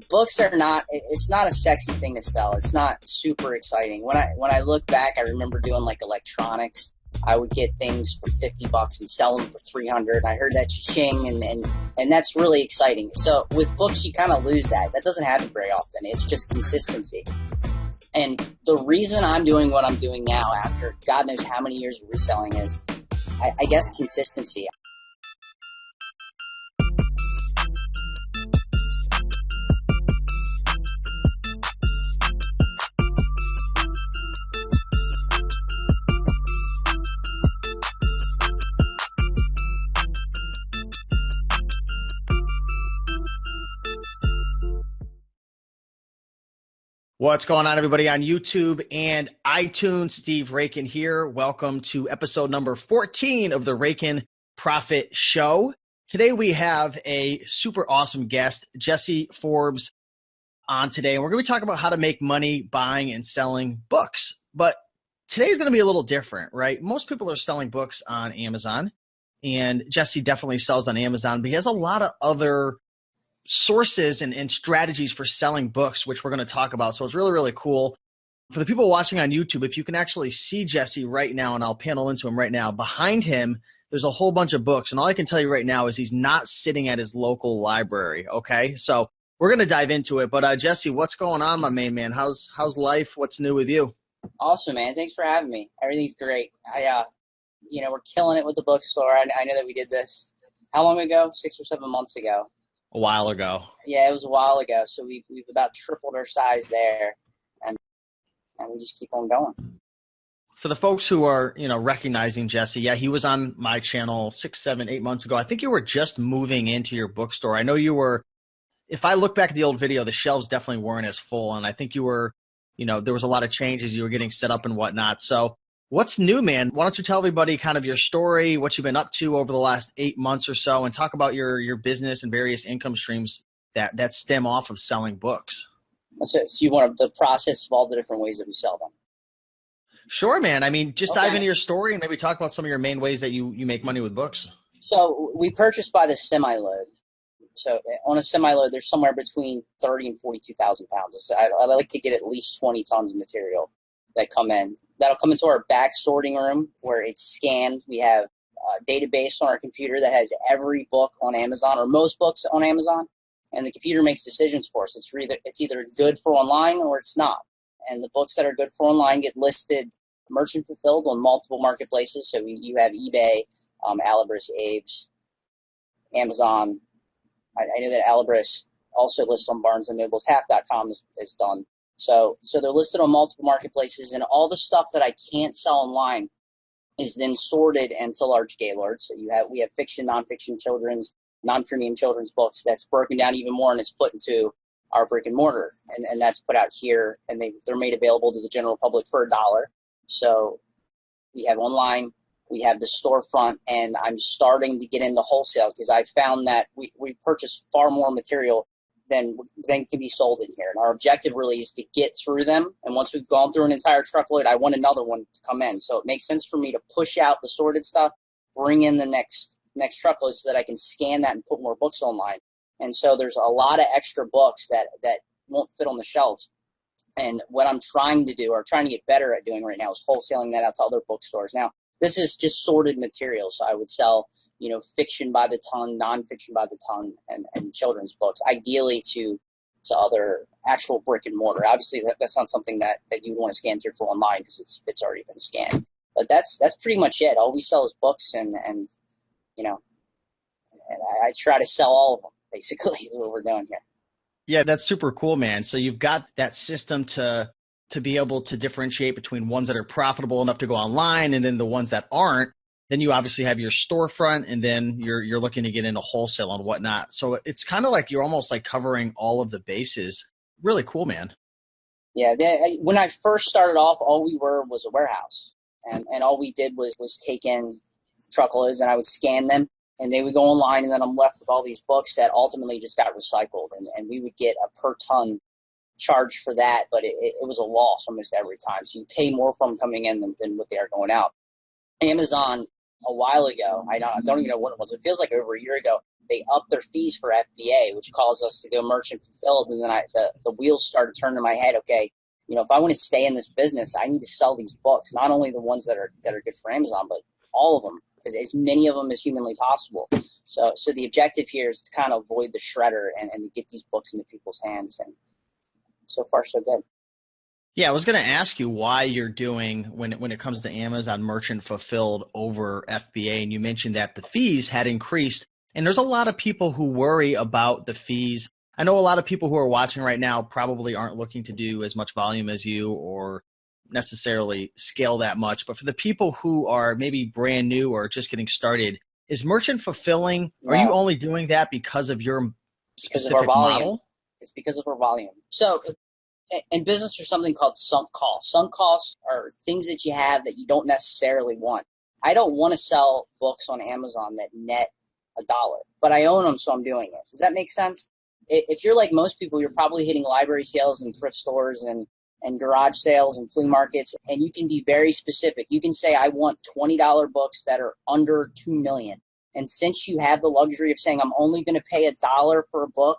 books are not, it's not a sexy thing to sell. It's not super exciting. When I look back, I remember doing like electronics. I would get things for $50 and sell them for $300. I heard that cha-ching, and that's really exciting. So with books, you kind of lose that. That doesn't happen very often. It's just consistency. And the reason I'm doing what I'm doing now after God knows how many years of reselling is, I guess, consistency. What's going on, everybody, on YouTube and iTunes? Steve Raiken here. Welcome to episode number 14 of the Raiken Profit Show. Today we have a super awesome guest, Jesse Forbes, on today. And we're going to be talking about how to make money buying and selling books. But today's going to be a little different, right? Most people are selling books on Amazon, and Jesse definitely sells on Amazon, but he has a lot of other sources and strategies for selling books, which we're going to talk about. So it's really, really cool. For the people watching on YouTube, if you can actually see Jesse right now, and I'll panel into him right now, behind him, there's a whole bunch of books. And all I can tell you right now is he's not sitting at his local library. Okay. So we're going to dive into it. But Jesse, what's going on, my main man? How's life? What's new with you? Awesome, man. Thanks for having me. Everything's great. We're killing it with the bookstore. I know that we did this, how long ago? 6 or 7 months ago. A while ago. Yeah, it was a while ago. So we've about tripled our size there, and we just keep on going. For the folks who are, recognizing Jesse, yeah, he was on my channel 6, 7, 8 months ago. I think you were just moving into your bookstore. I know you were, if I look back at the old video, the shelves definitely weren't as full, and I think you were, there was a lot of changes. You were getting set up and whatnot. So what's new, man? Why don't you tell everybody kind of your story, what you've been up to over the last 8 months or so, and talk about your business and various income streams that stem off of selling books. So you want the process of all the different ways that we sell them? Sure, man. I mean, just dive into your story and maybe talk about some of your main ways that you make money with books. So we purchase by the semi-load. So on a semi-load, there's somewhere between 30 and 42,000 pounds. So I like to get at least 20 tons of material that come in. That'll come into our back sorting room where it's scanned. We have a database on our computer that has every book on Amazon, or most books on Amazon, and the computer makes decisions for us. It's either good for online or it's not. And the books that are good for online get listed merchant fulfilled on multiple marketplaces. So you have eBay, Alibris, Abe's, Amazon. I know that Alibris also lists on Barnes & Noble's. Half.com is done. So they're listed on multiple marketplaces, and all the stuff that I can't sell online is then sorted into large gaylords. So we have fiction, nonfiction, children's, non-premium children's books that's broken down even more, and it's put into our brick and mortar, and that's put out here, and they're made available to the general public for $1. So we have online, we have the storefront, and I'm starting to get into wholesale because I found that we purchase far more material than can be sold in here. And our objective really is to get through them. And once we've gone through an entire truckload, I want another one to come in. So it makes sense for me to push out the sorted stuff, bring in the next truckload so that I can scan that and put more books online. And so there's a lot of extra books that won't fit on the shelves. And what I'm trying to do, or trying to get better at doing right now, is wholesaling that out to other bookstores. Now, this is just sorted material. So I would sell, fiction by the ton, nonfiction by the ton, and children's books, ideally to other actual brick and mortar. Obviously, that's not something that you want to scan through for online because it's already been scanned. But that's pretty much it. All we sell is books, and I try to sell all of them, basically, is what we're doing here. Yeah, that's super cool, man. So you've got that system to be able to differentiate between ones that are profitable enough to go online and then the ones that aren't. Then you obviously have your storefront, and then you're looking to get into wholesale and whatnot. So it's kind of like you're almost like covering all of the bases. Really cool, man. Yeah, when I first started off, all we were was a warehouse, and all we did was take in truckloads, and I would scan them, and they would go online, and then I'm left with all these books that ultimately just got recycled, and we would get a per ton charge for that, but it was a loss almost every time. So you pay more for them coming in than what they are going out. Amazon, a while ago, I don't even know what it was. It feels like over a year ago, they upped their fees for FBA, which caused us to go merchant fulfilled. And then the wheels started turning in my head. Okay, if I want to stay in this business, I need to sell these books, not only the ones that are good for Amazon, but all of them, as many of them as humanly possible. So the objective here is to kind of avoid the shredder and to get these books into people's hands. And so far, so good. Yeah, I was going to ask you why you're doing, when it comes to Amazon merchant fulfilled over FBA, and you mentioned that the fees had increased. And there's a lot of people who worry about the fees. I know a lot of people who are watching right now probably aren't looking to do as much volume as you or necessarily scale that much. But for the people who are maybe brand new or just getting started, is merchant fulfilling, are you only doing that because of your specific model? It's because of our volume. So in business, there's something called sunk costs. Sunk costs are things that you have that you don't necessarily want. I don't want to sell books on Amazon that net $1, but I own them, so I'm doing it. Does that make sense? If you're like most people, you're probably hitting library sales and thrift stores and garage sales and flea markets, and you can be very specific. You can say, I want $20 books that are under $2 million. And since you have the luxury of saying, I'm only going to pay $1 for a book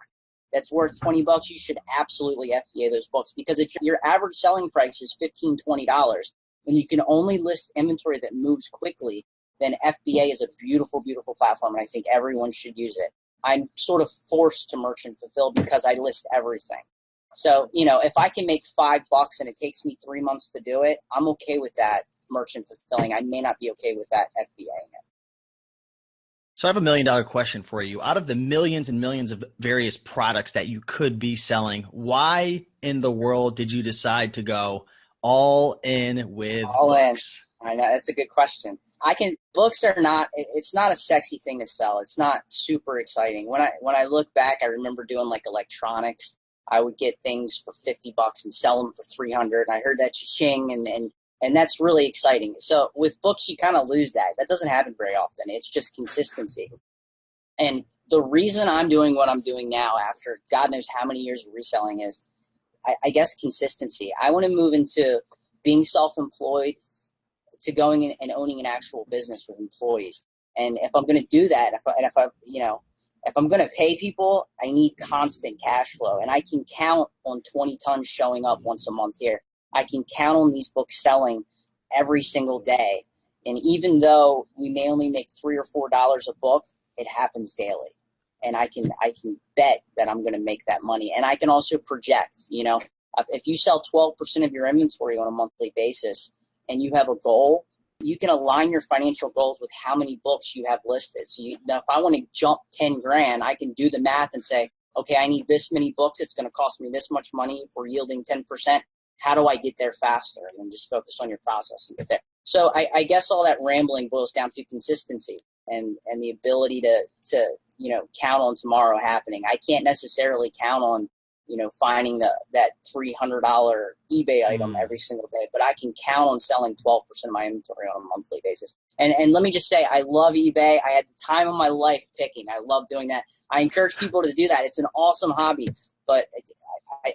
that's worth $20, you should absolutely FBA those books. Because if your average selling price is $15, $20, and you can only list inventory that moves quickly, then FBA is a beautiful, beautiful platform, and I think everyone should use it. I'm sort of forced to merchant fulfill because I list everything. So, if I can make $5 and it takes me 3 months to do it, I'm okay with that merchant fulfilling. I may not be okay with that FBAing it. So I have $1 million question for you. Out of the millions and millions of various products that you could be selling, why in the world did you decide to go all in with books? I know, that's a good question. Books are not, it's not a sexy thing to sell. It's not super exciting. When I look back, I remember doing like electronics. I would get things for $50 and sell them for $300. And I heard that cha-ching and that's really exciting. So with books, you kind of lose that. That doesn't happen very often. It's just consistency. And the reason I'm doing what I'm doing now after God knows how many years of reselling is, I guess, consistency. I want to move into being self-employed to going in and owning an actual business with employees. And if I'm going to do that, if I'm going to pay people, I need constant cash flow. And I can count on 20 tons showing up once a month here. I can count on these books selling every single day. And even though we may only make $3 or $4 a book, it happens daily. And I can bet that I'm going to make that money. And I can also project, if you sell 12% of your inventory on a monthly basis and you have a goal, you can align your financial goals with how many books you have listed. So now if I want to jump 10 grand, I can do the math and say, okay, I need this many books. It's going to cost me this much money for yielding 10%. How do I get there faster? And then just focus on your process and get there. So I guess all that rambling boils down to consistency and the ability to count on tomorrow happening. I can't necessarily count on, finding that $300 eBay item every single day, but I can count on selling 12% of my inventory on a monthly basis. And let me just say, I love eBay. I had the time of my life picking. I love doing that. I encourage people to do that. It's an awesome hobby, but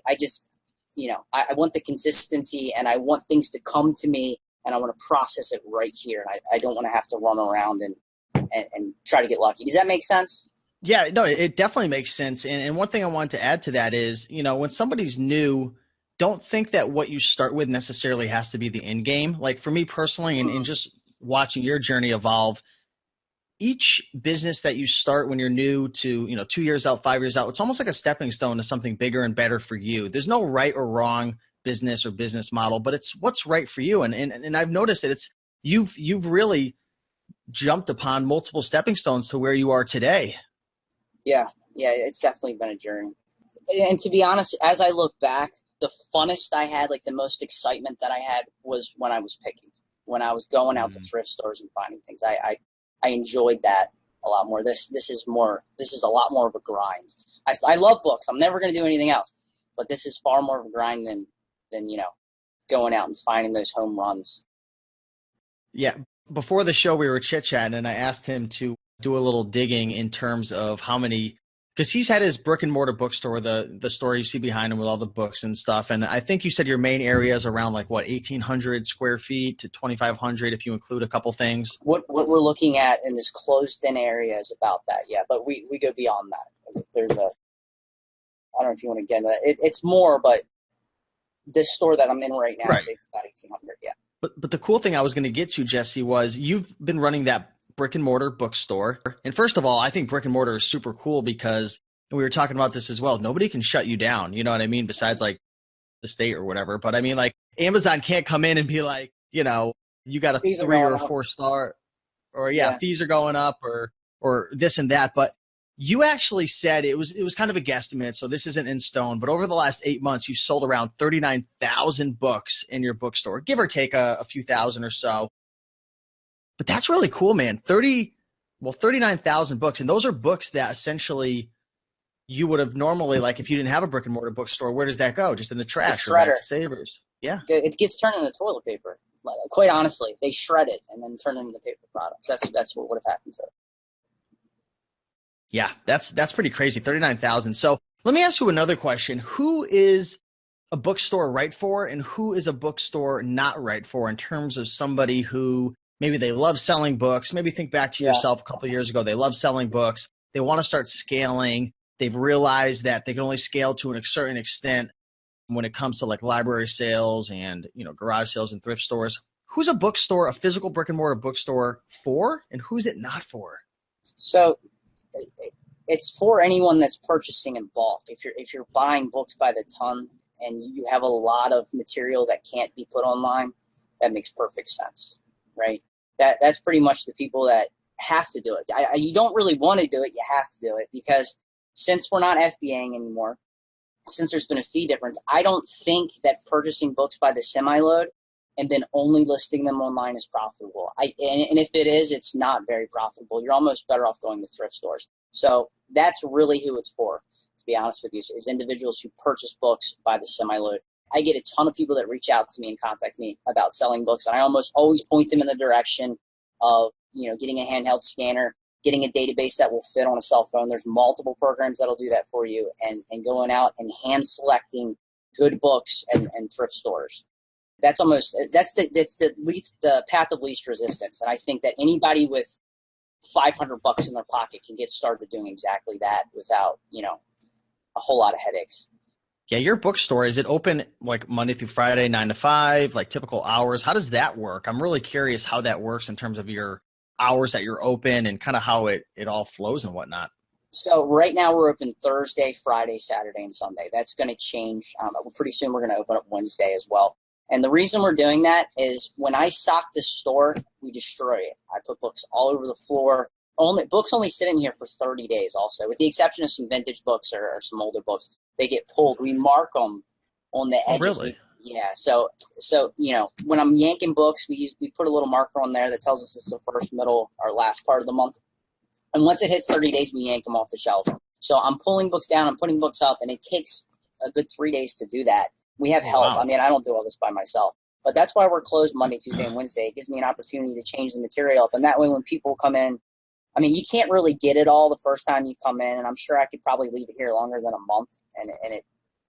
I just, I want the consistency and I want things to come to me and I want to process it right here. And I don't want to have to run around and try to get lucky. Does that make sense? Yeah, no, it definitely makes sense. And one thing I wanted to add to that is, when somebody's new, don't think that what you start with necessarily has to be the end game. Like for me personally, and just watching your journey evolve, each business that you start when you're new to, 2 years out, 5 years out, it's almost like a stepping stone to something bigger and better for you. There's no right or wrong business or business model, but it's what's right for you. And I've noticed that you've really jumped upon multiple stepping stones to where you are today. Yeah, it's definitely been a journey. And to be honest, as I look back, the funnest I had, like the most excitement that I had was when I was picking, when I was going out to thrift stores and finding things. I enjoyed that a lot more. This is a lot more of a grind. I love books. I'm never going to do anything else, but this is far more of a grind than going out and finding those home runs. Yeah. Before the show, we were chit-chatting, and I asked him to do a little digging in terms of how many Because he's had his brick and mortar bookstore, the store you see behind him with all the books and stuff. And I think you said your main area is around like what, 1,800 square feet to 2,500 if you include a couple things. What we're looking at in this closed-in area is about that, yeah. But we go beyond that. There's a, I don't know if you want to get into that. It's more, but this store that I'm in right now, Right. it's about 1,800, yeah. But the cool thing I was going to get to, Jesse, was you've been running that brick and mortar bookstore. And first of all, I think brick and mortar is super cool because, and we were talking about this as well, nobody can shut you down. You know what I mean? Besides like the state or whatever. But I mean, like Amazon can't come in and be like, you know, you got a Fees are 3 or going a up. 4-star, or Yeah. fees are going up or this and that. But you actually said it was kind of a guesstimate, so this isn't in stone, but over the last 8 months, you've sold around 39,000 books in your bookstore, give or take a few thousand or so. But that's really cool, man. 39,000 books. And those are books that essentially you would have normally, like if you didn't have a brick and mortar bookstore, where does that go? Just in the trash or back shredder. to Savers. Yeah. It gets turned into toilet paper. Quite honestly, they shred it and then turn it into paper products. That's what would have happened to it. Yeah, that's pretty crazy. 39,000. So let me ask you another question. Who is a bookstore right for and who is a bookstore not right for in terms of somebody who maybe they love selling books? Maybe think back to yourself a couple of years ago. They love selling books. They want to start scaling. They've realized that they can only scale to a certain extent when it comes to like library sales and, garage sales and thrift stores. Who's a bookstore, a physical brick and mortar bookstore for, and who's it not for? So it's for anyone that's purchasing in bulk. If you're buying books by the ton and you have a lot of material that can't be put online, that makes perfect sense, right? That's pretty much the people that have to do it. You don't really want to do it, you have to do it, because since we're not FBAing anymore, since there's been a fee difference, I don't think that purchasing books by the semi-load and then only listing them online is profitable. And if it is, it's not very profitable. You're almost better off going to thrift stores. So that's really who it's for, to be honest with you, is individuals who purchase books by the semi-load. I get a ton of people that reach out to me and contact me about selling books, and I almost always point them in the direction of, getting a handheld scanner, getting a database that will fit on a cell phone. There's multiple programs that'll do that for you, and going out and hand selecting good books and thrift stores. That's the path of least resistance. And I think that anybody with $500 in their pocket can get started doing exactly that without, a whole lot of headaches. Yeah, your bookstore, is it open like Monday through Friday, 9 to 5, like typical hours? How does that work? I'm really curious how that works in terms of your hours that you're open and kind of how it all flows and whatnot. So right now we're open Thursday, Friday, Saturday, and Sunday. That's going to change. Pretty soon we're going to open up Wednesday as well. And the reason we're doing that is when I stock the store, we destroy it. I put books all over the floor. Books only sit in here for 30 days also, with the exception of some vintage books or some older books. They get pulled. We mark them on the edges. Oh, really? Yeah. So when I'm yanking books, we put a little marker on there that tells us it's the first, middle, or last part of the month. And once it hits 30 days, we yank them off the shelf. So I'm pulling books down, I'm putting books up, and it takes a good 3 days to do that. We have help. Wow. I mean, I don't do all this by myself. But that's why we're closed Monday, Tuesday, and Wednesday. It gives me an opportunity to change the material up. And that way when people come in, I mean, you can't really get it all the first time you come in. And I'm sure I could probably leave it here longer than a month, and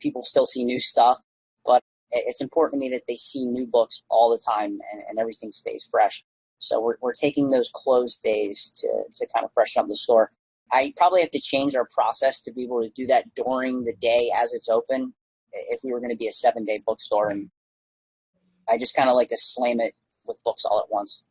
people still see new stuff. But it's important to me that they see new books all the time and everything stays fresh. So we're taking those closed days to kind of freshen up the store. I probably have to change our process to be able to do that during the day as it's open if we were going to be a 7-day bookstore. And I just kind of like to slam it with books all at once.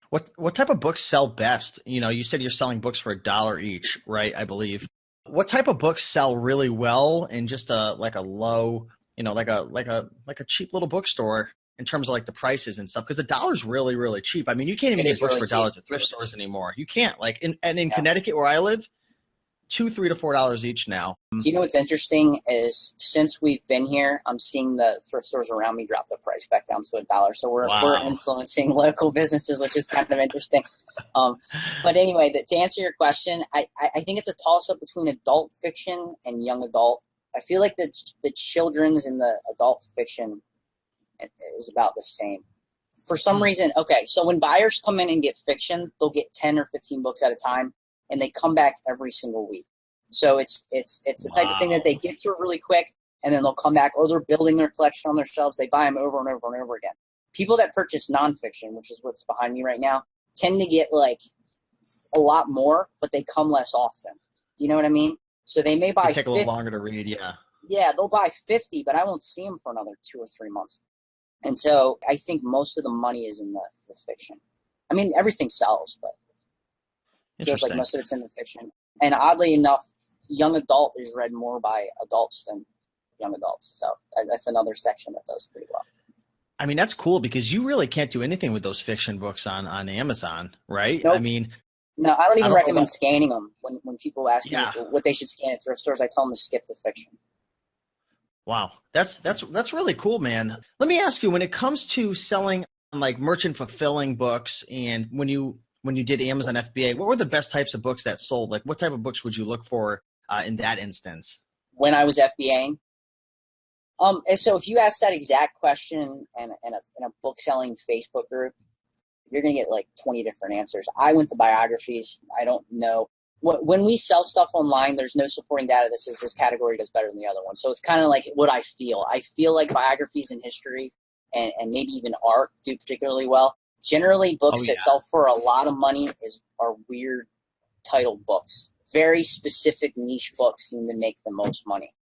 What type of books sell best? You said you're selling books for $1 each, right? I believe. What type of books sell really well in just a low, like a cheap little bookstore in terms of like the prices and stuff? Because $1 really, really cheap. I mean, you can't even get books for $1 at thrift stores anymore. You can't. Like in Connecticut where I live, $2, $3 to $4 each now. Do you know what's interesting is since we've been here, I'm seeing the thrift stores around me drop the price back down to $1. So we're influencing local businesses, which is kind of interesting. But anyway, to answer your question, I think it's a toss-up between adult fiction and young adult. I feel like the children's and the adult fiction is about the same. For some reason, okay, so when buyers come in and get fiction, they'll get 10 or 15 books at a time, and they come back every single week. So it's the type of thing that they get through really quick, and then they'll come back, or they're building their collection on their shelves. They buy them over and over and over again. People that purchase nonfiction, which is what's behind me right now, tend to get like a lot more, but they come less often. Do you know what I mean? So they may buy They take a little longer to read, yeah. Yeah, they'll buy 50, but I won't see them for another 2 or 3 months. And so I think most of the money is in the fiction. I mean, everything sells, but it feels like most of it's in the fiction. And oddly enough, young adult is read more by adults than young adults. So that's another section that does pretty well. I mean, that's cool because you really can't do anything with those fiction books on Amazon, right? Nope. I mean, no, I don't even recommend scanning them. When people ask me what they should scan at thrift stores, I tell them to skip the fiction. Wow, that's really cool, man. Let me ask you, when it comes to selling like merchant fulfilling books, and when you did Amazon FBA, what were the best types of books that sold? Like, what type of books would you look for in that instance? When I was FBAing, and so if you ask that exact question in a book selling Facebook group, you're gonna get like 20 different answers. I went to biographies. I don't know. When we sell stuff online, there's no supporting data that says this category does better than the other one. So it's kind of like what I feel. I feel like biographies and history and maybe even art do particularly well. Generally, books that sell for a lot of money are weird titled books. Very specific niche books seem to make the most money.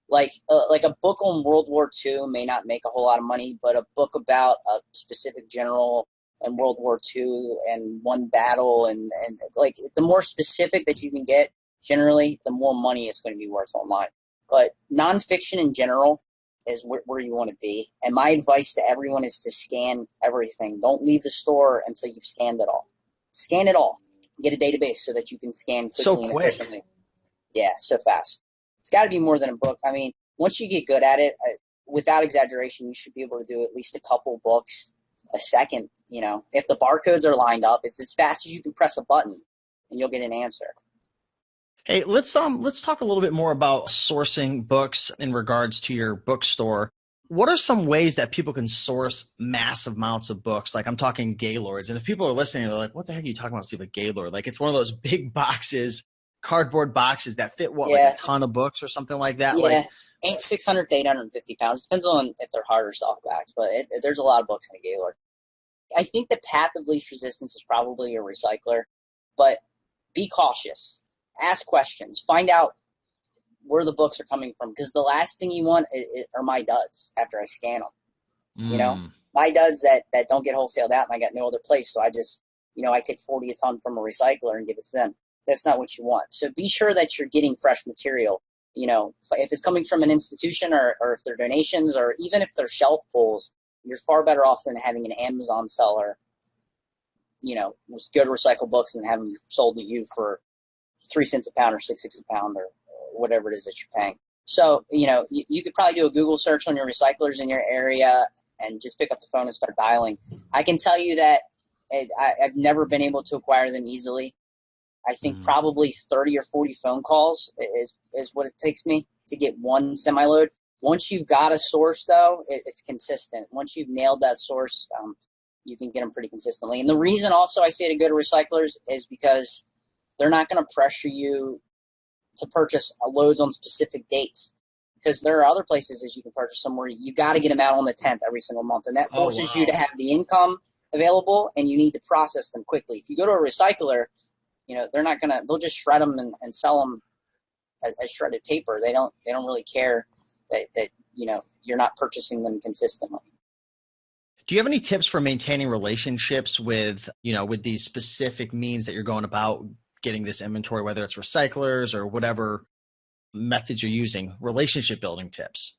Like a book on World War II may not make a whole lot of money, but a book about a specific general in World War II and one battle and like the more specific that you can get, generally, the more money it's going to be worth online. But nonfiction in general is where you want to be. And my advice to everyone is to scan everything. Don't leave the store until you've scanned it all. Scan it all. Get a database so that you can scan quickly and efficiently. Yeah, so fast. It's got to be more than a book. I mean, once you get good at it, without exaggeration, you should be able to do at least a couple books a second. You know, if the barcodes are lined up, it's as fast as you can press a button and you'll get an answer. Hey, let's talk a little bit more about sourcing books in regards to your bookstore. What are some ways that people can source massive amounts of books? Like, I'm talking Gaylords. And if people are listening, they're like, what the heck are you talking about, Steve, a Gaylord? Like, it's one of those big boxes, cardboard boxes that fit like a ton of books or something like that? Yeah, like, 600 to 850 pounds. Depends on if they're hard or soft backs, but there's a lot of books in a Gaylord. I think the path of least resistance is probably a recycler, but be cautious. Ask questions. Find out where the books are coming from, because the last thing you want are my duds after I scan them. You know, my duds that don't get wholesaled out and I got no other place, so I just, I take 40 a ton from a recycler and give it to them. That's not what you want. So be sure that you're getting fresh material. If it's coming from an institution or if they're donations or even if they're shelf pulls, you're far better off than having an Amazon seller, with good recycled books and have them sold to you for 3 cents a pound or 6 cents a pound or whatever it is that you're paying. So, you could probably do a Google search on your recyclers in your area and just pick up the phone and start dialing. I can tell you that I've never been able to acquire them easily. I think probably 30 or 40 phone calls is what it takes me to get one semi-load. Once you've got a source, though, it's consistent. Once you've nailed that source, you can get them pretty consistently. And the reason also I say to go to recyclers is because they're not going to pressure you to purchase loads on specific dates, because there are other places that you can purchase them where you got to get them out on the 10th every single month, and that forces you to have the income available, and you need to process them quickly. If you go to a recycler, they're not going to – they'll just shred them and sell them as shredded paper. They don't really care that you're not purchasing them consistently. Do you have any tips for maintaining relationships with these specific means that you're going about getting this inventory, whether it's recyclers or whatever methods you're using, relationship building tips?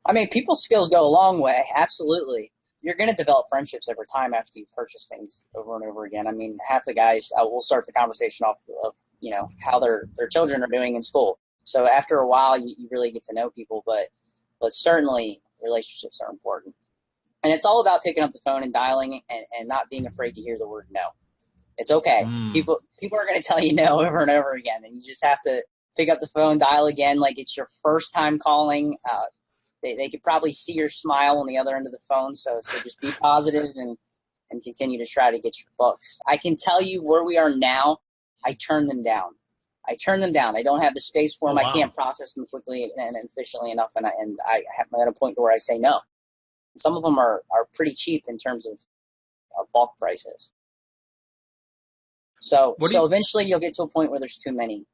I mean, people skills go a long way. Absolutely. You're going to develop friendships over time after you purchase things over and over again. I mean, half the guys will start the conversation off of, how their children are doing in school. So after a while, you really get to know people, but certainly relationships are important. And it's all about picking up the phone and dialing and not being afraid to hear the word no. It's okay. People are going to tell you no over and over again, and you just have to pick up the phone, dial again like it's your first time calling. They could probably see your smile on the other end of the phone, so just be positive and continue to try to get your books. I can tell you where we are now, I turn them down. I turn them down. I don't have the space for them. Oh, I wow. can't process them quickly and efficiently enough, and I have at a point where I say no. Some of them are pretty cheap in terms of bulk prices. So What do you, eventually you'll get to a point where there's too many.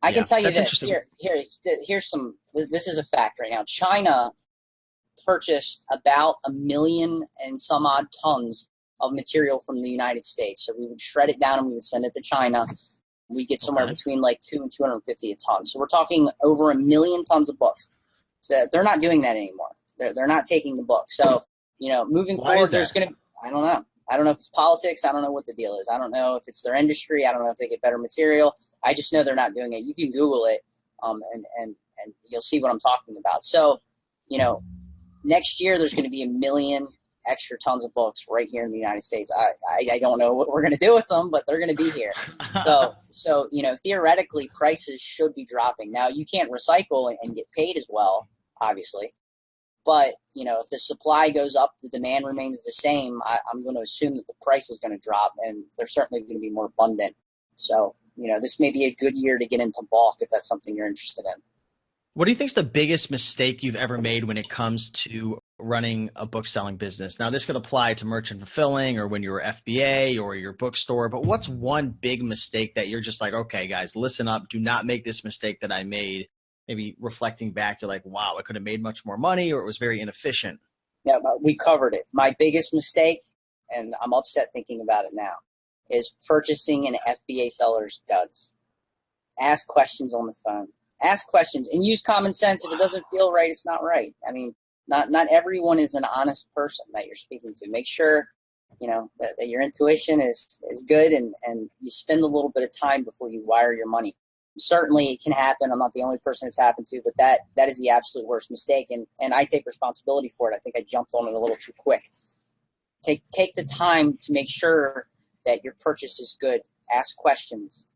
I can yeah, tell you that's this. interesting. Here's some. This is a fact right now. China purchased about 1 million and some odd tons of material from the United States. So we would shred it down and we would send it to China. We get somewhere Okay. between like 2 and 250 a ton. So we're talking over 1 million tons of books. So they're not doing that anymore. They're not taking the book. So, moving Why is forward, that? I don't know. I don't know if it's politics. I don't know what the deal is. I don't know if it's their industry. I don't know if they get better material. I just know they're not doing it. You can Google it, and you'll see what I'm talking about. So, next year there's going to be 1 million extra tons of books right here in the United States. I don't know what we're going to do with them, but they're going to be here. So theoretically prices should be dropping. Now you can't recycle and get paid as well, obviously. But, if the supply goes up, the demand remains the same, I'm going to assume that the price is going to drop, and they're certainly going to be more abundant. So, this may be a good year to get into bulk if that's something you're interested in. What do you think is the biggest mistake you've ever made when it comes to running a book selling business? Now, this could apply to merchant fulfilling or when you were FBA or your bookstore, but what's one big mistake that you're just like, okay, guys, listen up, do not make this mistake that I made? Maybe reflecting back, you're like, wow, I could have made much more money, or it was very inefficient. Yeah, but we covered it. My biggest mistake, and I'm upset thinking about it now, is purchasing an FBA seller's duds. Ask questions on the phone. Ask questions and use common sense. If it doesn't feel right, it's not right. I mean, not everyone is an honest person that you're speaking to. Make sure, that your intuition is good, and you spend a little bit of time before you wire your money. Certainly it can happen. I'm not the only person it's happened to, but that is the absolute worst mistake, and I take responsibility for it. I think I jumped on it a little too quick. Take the time to make sure that your purchase is good. Ask questions.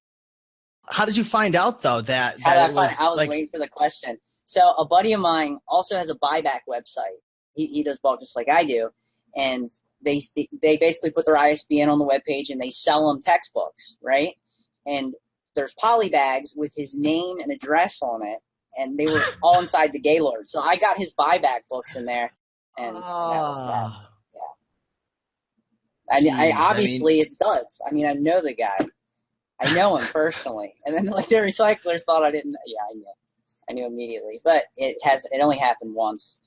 How did you find out though that How did I it find? was I was like, waiting for the question. So a buddy of mine also has a buyback website. He does bulk just like I do, and they basically put their ISBN on the webpage and they sell them textbooks, right? And there's poly bags with his name and address on it, and they were all inside the Gaylord. So I got his buyback books in there, and that was that. oh, Yeah, I geez, I mean, obviously it's duds. I mean, I know the guy. I know him personally, and then like the recyclers thought I didn't. Yeah, I knew immediately, but it only happened once.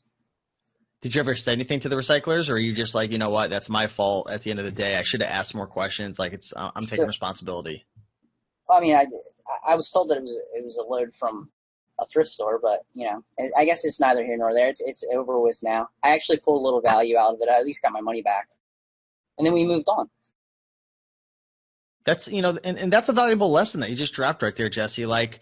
did you ever say anything to the recyclers, or are you just like, you know what, that's my fault at the end of the day. I should have asked more questions. Like I'm taking So, responsibility. I mean, I was told that it was a load from a thrift store, but I guess it's neither here nor there. It's over with now. I actually pulled a little value out of it. I at least got my money back, and then we moved on. That's, and that's a valuable lesson that you just dropped right there, Jesse. Like,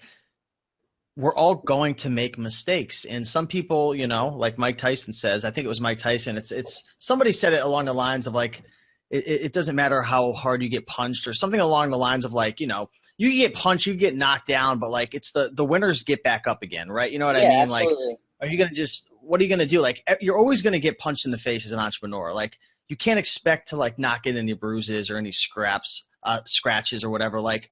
we're all going to make mistakes. And some people, like Mike Tyson says, I think it was Mike Tyson, it's somebody said it along the lines of like, it doesn't matter how hard you get punched or something along the lines of like, you get punched, you get knocked down, but like it's the winners get back up again, right? You know what I Yeah, mean? Like, absolutely. are you going to what are you going to do? Like, you're always going to get punched in the face as an entrepreneur. Like, you can't expect to like not get any bruises or any scratches or whatever. Like,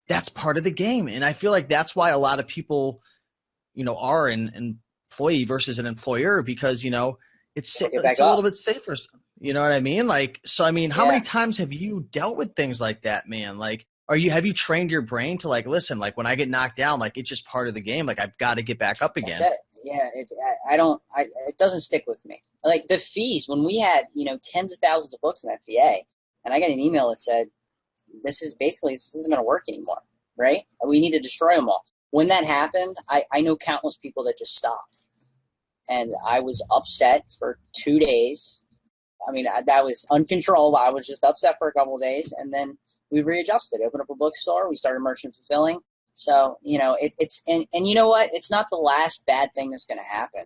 that's part of the game. And I feel like that's why a lot of people, are an employee versus an employer because, it's Pick it back a little up. bit safer. You know what I mean? Like, so, I mean, how many Yeah, times have you dealt with things like that, man? Like, have you trained your brain to like, listen, like when I get knocked down, like it's just part of the game. Like I've got to get back up that's again. it. Yeah, it doesn't stick with me. Like the fees when we had tens of thousands of books in FBA, and I got an email that said this isn't going to work anymore, right? We need to destroy them all. When that happened, I know countless people that just stopped, and I was upset for 2 days. I mean, that was uncontrollable. I was just upset for a couple of days, and then we readjusted. Opened up a bookstore. We started merchant fulfilling. So, it's and you know what? It's not the last bad thing that's going to happen.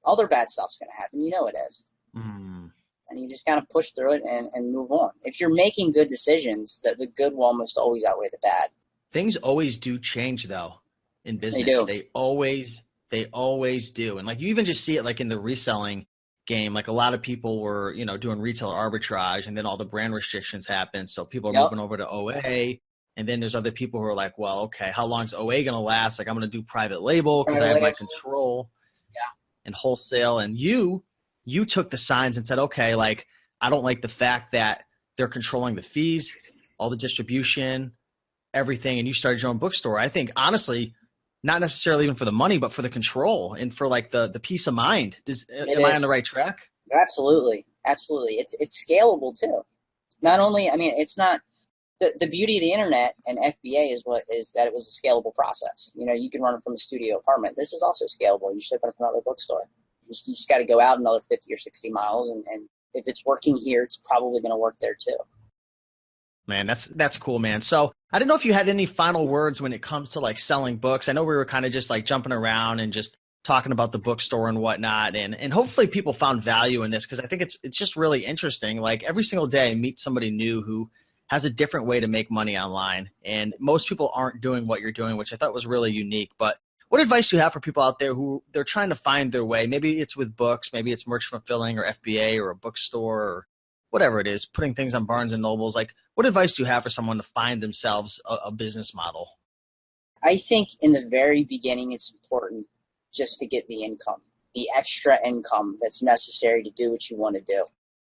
Other bad stuff's going to happen. You know it is. Mm. And you just kind of push through it and move on. If you're making good decisions, the good will almost always outweigh the bad. Things always do change though in They business. do. They always do. And like you even just see it like in the reselling game, like a lot of people were, doing retail arbitrage and then all the brand restrictions happened. So people are Yep. moving over to OA. And then there's other people who are like, well, okay, how long is OA going to last? Like, I'm going to do private label because I have my control and wholesale. And you took the signs and said, okay, like, I don't like the fact that they're controlling the fees, all the distribution, everything. And you started your own bookstore. I think, honestly, not necessarily even for the money, but for the control and for like the peace of mind. Am I on the right track? Absolutely. Absolutely. It's scalable too. Not only, I mean, it's not the beauty of the internet and FBA is that it was a scalable process. You know, you can run it from a studio apartment. This is also scalable. You just open up another bookstore. You just got to go out another 50 or 60 miles. And if it's working here, it's probably going to work there too. Man, that's cool, man. So I don't know if you had any final words when it comes to like selling books. I know we were kind of just like jumping around and just talking about the bookstore and whatnot. And hopefully people found value in this because I think it's just really interesting. Like every single day I meet somebody new who has a different way to make money online. And most people aren't doing what you're doing, which I thought was really unique. But what advice do you have for people out there who they're trying to find their way? Maybe it's with books, maybe it's merch fulfilling or FBA or a bookstore or whatever it is, putting things on Barnes and Nobles. Like, what advice do you have for someone to find themselves a business model? I think in the very beginning, it's important just to get the income, the extra income that's necessary to do what you want to do.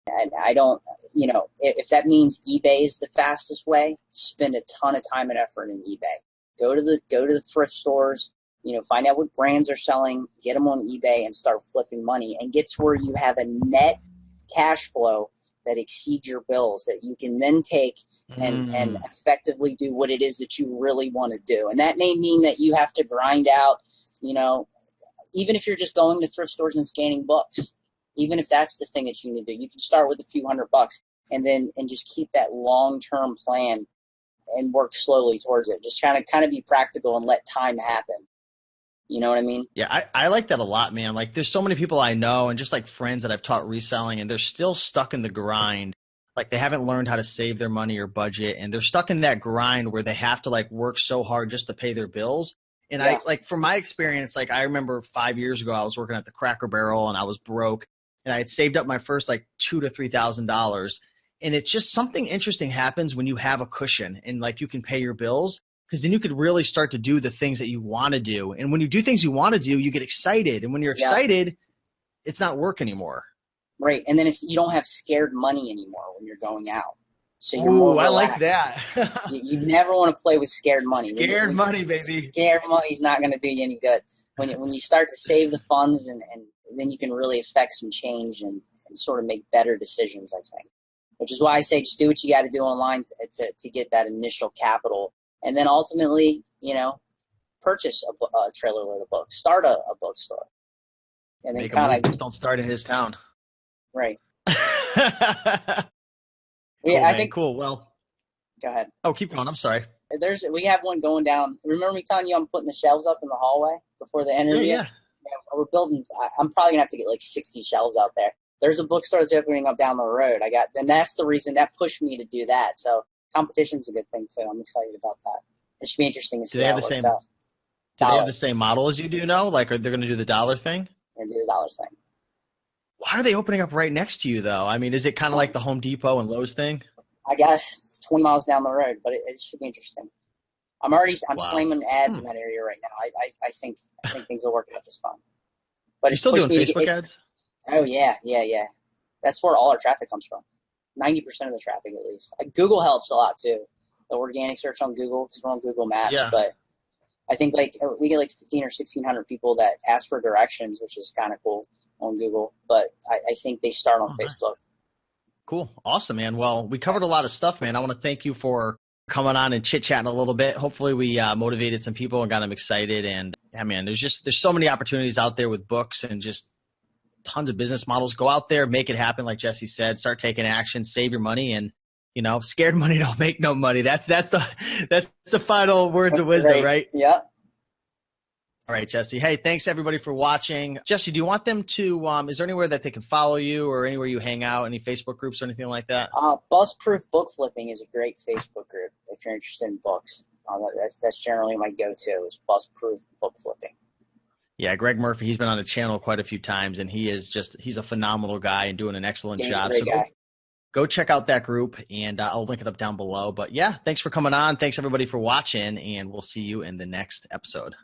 And I don't, you know, if that means eBay is the fastest way, spend a ton of time and effort in eBay. Go to the thrift stores, you know, find out what brands are selling, get them on eBay and start flipping money and get to where you have a net cash flow that exceeds your bills that you can then take and effectively do what it is that you really want to do. And that may mean that you have to grind out, you know, even if you're just going to thrift stores and scanning books, even if that's the thing that you need to do, you can start with a few $100 and just keep that long-term plan and work slowly towards it. Just kind of be practical and let time happen. You know what I mean? Yeah, I like that a lot, man. Like there's so many people I know and just like friends that I've taught reselling and they're still stuck in the grind. Like they haven't learned how to save their money or budget and they're stuck in that grind where they have to like work so hard just to pay their bills. And I like from my experience, like I remember 5 years ago, I was working at the Cracker Barrel and I was broke and I had saved up my first like $2,000 to $3,000. And it's just something interesting happens when you have a cushion and like you can pay your bills. Because then you could really start to do the things that you want to do. And when you do things you want to do, you get excited. And when you're excited, it's not work anymore. Right. And then you don't have scared money anymore when you're going out. So you're more relaxed. I like that. you never want to play with scared money. Scared money, baby. Scared money is not going to do you any good. When you start to save the funds and then you can really affect some change and sort of make better decisions, I think. Which is why I say just do what you got to do online to get that initial capital. And then ultimately, you know, purchase a trailer load of books. Start a bookstore. And then kind of don't start in his town. Right. Cool, I think cool. Well, go ahead. Oh, keep going. I'm sorry. We have one going down. Remember me telling you I'm putting the shelves up in the hallway before the interview? Yeah. We're building. I'm probably gonna have to get like 60 shelves out there. There's a bookstore that's opening up down the road. And that's the reason that pushed me to do that. So competition's a good thing too. I'm excited about that. It should be interesting to see how it works out. Do they have the same model as you do now? Like, are they going to do the dollar thing? They're going to do the dollar thing. Why are they opening up right next to you, though? I mean, is it kind of like the Home Depot and Lowe's thing? I guess it's 20 miles down the road, but it should be interesting. I'm slamming ads in that area right now. I think things will work out just fine. But you still doing Facebook ads? Oh yeah. That's where all our traffic comes from. 90% of the traffic, at least. Google helps a lot too. The organic search on Google, because we're on Google Maps. Yeah. But I think we get 15 or 1,600 people that ask for directions, which is kind of cool on Google. But I think they start on Facebook. Nice. Cool. Awesome, man. Well, we covered a lot of stuff, man. I want to thank you for coming on and chit-chatting a little bit. Hopefully we motivated some people and got them excited. And, yeah, man, there's so many opportunities out there with books and just tons of business models. Go out there, make it happen, like Jesse said. Start taking action, save your money, and you know, scared money don't make no money. That's the final words of wisdom, right? Yeah. All right, Jesse. Hey, thanks everybody for watching. Jesse, do you want them to? Is there anywhere that they can follow you, or anywhere you hang out? Any Facebook groups or anything like that? Buzz-proof book flipping is a great Facebook group if you're interested in books. That's generally my go-to is Buzz-proof book flipping. Yeah, Greg Murphy. He's been on the channel quite a few times, and he's a phenomenal guy and doing an excellent job. He's a great guy. go check out that group, and I'll link it up down below. But yeah, thanks for coming on. Thanks everybody for watching, and we'll see you in the next episode.